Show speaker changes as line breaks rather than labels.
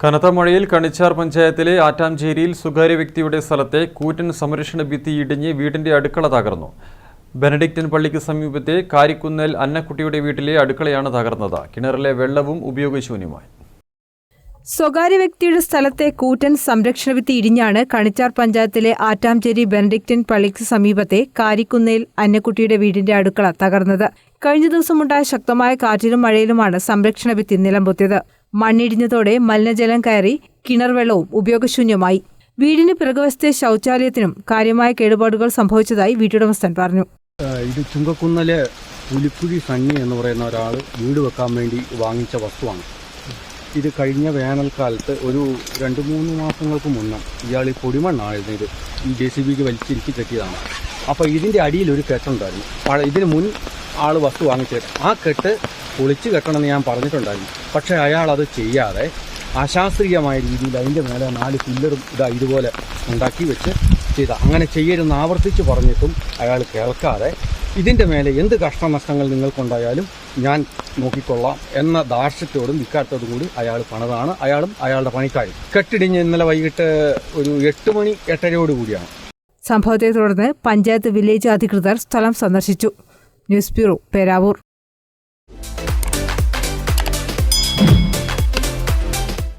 കനത്ത മഴയിൽ കണിച്ചാർ പഞ്ചായത്തിലെ ആറ്റാഞ്ചേരിയിൽ സ്വകാര്യ വ്യക്തിയുടെ സ്ഥലത്തെ കൂറ്റൻ സംരക്ഷണ ഭിത്തി ഇടിഞ്ഞ് വീടിന്റെ അടുക്കള തകർന്നു. ബെനഡിക്റ്റൻ പള്ളിക്ക് സമീപത്തെ കാരിക്കുന്നേൽ അന്നക്കുട്ടിയുടെ വീട്ടിലെ അടുക്കളയാണ് തകർന്നത്. കിണറിലെ വെള്ളവും ഉപയോഗശൂന്യമായി.
സ്വകാര്യ വ്യക്തിയുടെ സ്ഥലത്തെ കൂറ്റൻ സംരക്ഷണ ഭിത്തി ഇടിഞ്ഞാണ് കണിച്ചാർ പഞ്ചായത്തിലെ ആറ്റാഞ്ചേരി ബെനഡിക്റ്റൻ പള്ളിക്ക് സമീപത്തെ കാരിക്കുന്നേൽ അന്നക്കുട്ടിയുടെ വീടിന്റെ അടുക്കള തകർന്നത്. കഴിഞ്ഞ ദിവസമുണ്ടായ ശക്തമായ കാറ്റിലും മഴയിലുമാണ് സംരക്ഷണ ഭിത്തി നിലംപൊത്തിയത്. മണ്ണിടിഞ്ഞതോടെ മലിനജലം കയറി കിണർ വെള്ളവും ഉപയോഗശൂന്യമായി. വീടിന് പിറകുവശത്തെ ശൗചാലയത്തിനും കാര്യമായ കേടുപാടുകൾ സംഭവിച്ചതായി വീട്ടുടമസ്ഥൻ പറഞ്ഞു.
ഇത് ചുങ്കക്കുന്നല് പുലിക്കുഴി സണ്ണി എന്ന് പറയുന്ന ഒരാൾ വീട് വെക്കാൻ വേണ്ടി വാങ്ങിച്ച വസ്തുവാണ്. ഇത് കഴിഞ്ഞ വേനൽക്കാലത്ത് ഒരു 2-3 മാസങ്ങൾക്ക് മുന്നേ ഇയാൾ ഈ പൊടിമണ്ണായിരുന്നു ഇത് ഈ JCBക്ക് വലിച്ചിരിക്കി കെട്ടിയതാണ്. അപ്പോൾ ഇതിൻ്റെ അടിയിൽ ഒരു കെട്ടുണ്ടായിരുന്നു. ഇതിന് മുൻ ആൾ വസ്തു വാങ്ങിച്ചത് ആ കെട്ട് പൊളിച്ച് കെട്ടണമെന്ന് ഞാൻ പറഞ്ഞിട്ടുണ്ടായിരുന്നു. പക്ഷേ അയാൾ അത് ചെയ്യാതെ അശാസ്ത്രീയമായ രീതിയിൽ അതിൻ്റെ മേലെ 4 പില്ലറും ഇതുപോലെ ഉണ്ടാക്കി വെച്ച് ചെയ്ത അങ്ങനെ ചെയ്യരുതെന്ന് ആവർത്തിച്ച് പറഞ്ഞിട്ടും അയാൾ കേൾക്കാതെ ഇതിൻ്റെ മേലെ എന്ത് കഷ്ടനഷ്ടങ്ങൾ നിങ്ങൾക്കുണ്ടായാലും ഞാൻ നോക്കിക്കൊള്ളാം എന്ന ധാർഷ്ട്യത്തോടും വിക്കാരത്തോടും കൂടി അയാൾ പണിതാണ്. അയാളും അയാളുടെ പണിക്കാരും. കെട്ടിടിഞ്ഞ് ഇന്നലെ വൈകിട്ട് ഒരു 8 മണി 8:30 കൂടിയാണ്.
സംഭവത്തെ തുടർന്ന് പഞ്ചായത്ത് വില്ലേജ് അധികൃതർ സ്ഥലം സന്ദർശിച്ചു. News bureau, Peravoor.